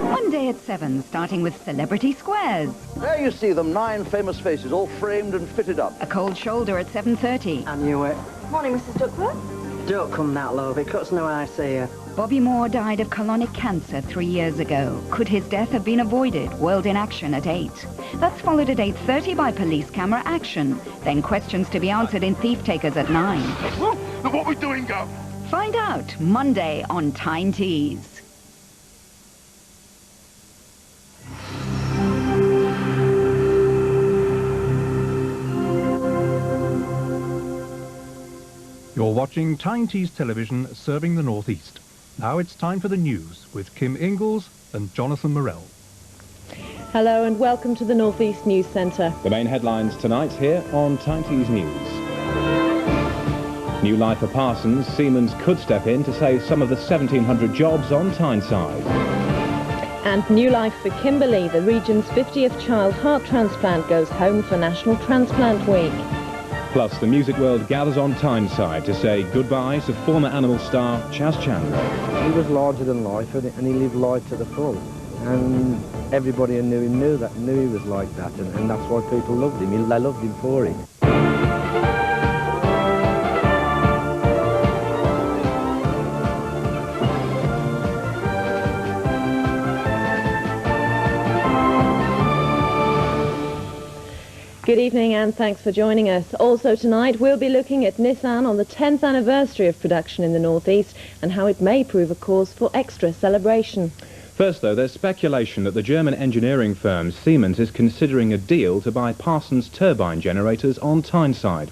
Monday at 7, starting with Celebrity Squares. There you see them, 9 famous faces, all framed and fitted up. A Cold Shoulder at 7:30. I knew it. Morning, Mrs. Duckworth. Don't come that low, it cuts no eye see you. Bobby Moore died of colonic cancer 3 years ago. Could his death have been avoided? World in Action at 8. That's followed at 8:30 by police camera action. Then questions to be answered in Thief Takers at 9. What are we doing, Gov? Find out Monday on Tyne Tees. You're watching Tyne Tees Television, serving the North East. Now it's time for the news with Kim Ingalls and Jonathan Morell. Hello and welcome to the North East News Centre. The main headlines tonight here on Tyne Tees News. New life for Parsons. Siemens could step in to save some of the 1,700 jobs on Tyneside. And new life for Kimberley. The region's 50th child heart transplant goes home for National Transplant Week. Plus, the music world gathers on Tyneside to say goodbye to former Animal star Chas Chandler. He was larger than life, and he lived life to the full. And everybody who knew him knew he was like that, and that's why people loved him. They loved him for it. Good evening and thanks for joining us. Also tonight we'll be looking at Nissan on the 10th anniversary of production in the North East and how it may prove a cause for extra celebration. First, though, there's speculation that the German engineering firm Siemens is considering a deal to buy Parsons turbine generators on Tyneside.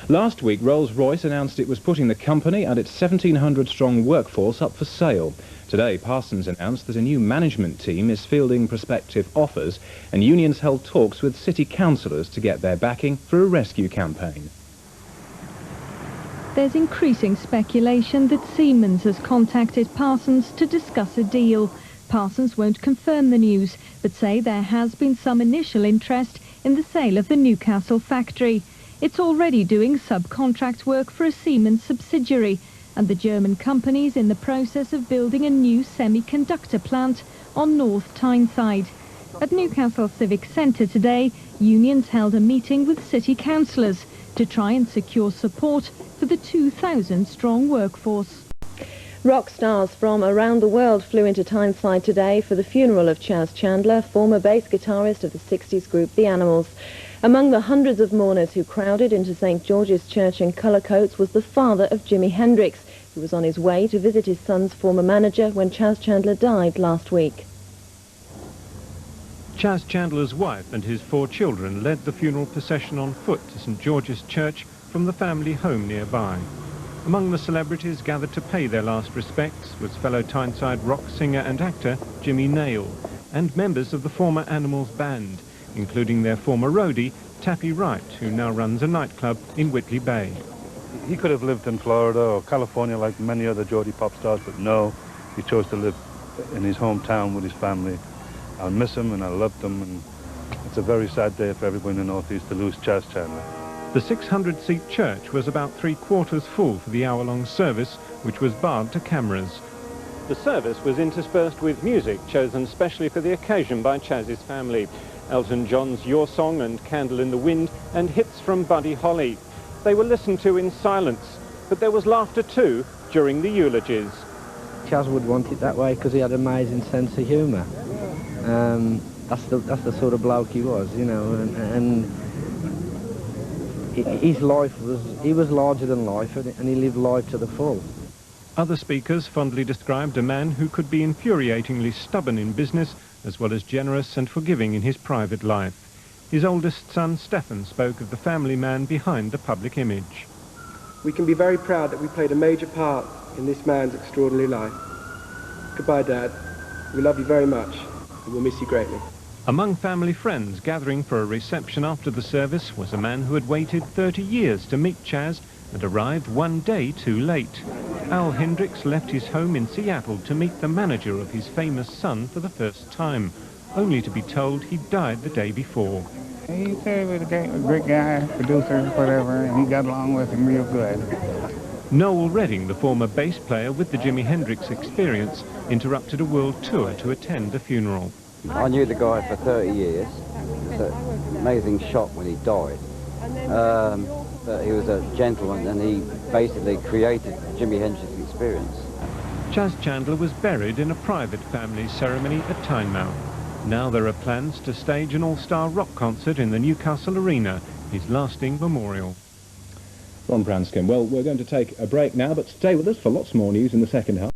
Last week, Rolls-Royce announced it was putting the company and its 1,700-strong workforce up for sale. Today, Parsons announced that a new management team is fielding prospective offers, and unions held talks with city councillors to get their backing for a rescue campaign. There's increasing speculation that Siemens has contacted Parsons to discuss a deal. Parsons won't confirm the news, but say there has been some initial interest in the sale of the Newcastle factory. It's already doing subcontract work for a Siemens subsidiary, and the German company's in the process of building a new semiconductor plant on North Tyneside. At Newcastle Civic Centre today, unions held a meeting with city councillors to try and secure support for the 2,000-strong workforce. Rock stars from around the world flew into Tyneside today for the funeral of Chas Chandler, former bass guitarist of the 60s group The Animals. Among the hundreds of mourners who crowded into St George's Church in colour coats was the father of Jimi Hendrix, who was on his way to visit his son's former manager when Chas Chandler died last week. Chas Chandler's wife and his 4 children led the funeral procession on foot to St George's Church from the family home nearby. Among the celebrities gathered to pay their last respects was fellow Tyneside rock singer and actor Jimmy Nail and members of the former Animals band, including their former roadie, Tappy Wright, who now runs a nightclub in Whitley Bay. He could have lived in Florida or California like many other Geordie pop stars, but no, he chose to live in his hometown with his family. I'll miss him and I loved him, and it's a very sad day for everyone in the North East to lose Chas Chandler. The 600-seat church was about 3/4 full for the hour-long service, which was barred to cameras. The service was interspersed with music chosen specially for the occasion by Chas's family. Elton John's Your Song and Candle in the Wind, and hits from Buddy Holly. They were listened to in silence, but there was laughter too during the eulogies. Chas would want it that way because he had an amazing sense of humour. That's the sort of bloke he was, you know, and his life he was larger than life, and he lived life to the full. Other speakers fondly described a man who could be infuriatingly stubborn in business, as well as generous and forgiving in his private life. His oldest son, Stefan, spoke of the family man behind the public image. We can be very proud that we played a major part in this man's extraordinary life. Goodbye, Dad. We love you very much, and we'll miss you greatly. Among family friends gathering for a reception after the service was a man who had waited 30 years to meet Chas and arrived one day too late. Al Hendricks left his home in Seattle to meet the manager of his famous son for the first time, only to be told he died the day before. He said he was a great guy, producer, whatever, and he got along with him real good. Noel Redding, the former bass player with the Jimi Hendrix Experience, interrupted a world tour to attend a funeral. I knew the guy for 30 years. It was an amazing shock when he died. But he was a gentleman and he basically created the Jimi Hendrix Experience. Chas Chandler was buried in a private family ceremony at Tynemouth. Now there are plans to stage an all-star rock concert in the Newcastle Arena, his lasting memorial. Ron Branscombe. Well, we're going to take a break now, but stay with us for lots more news in the second half.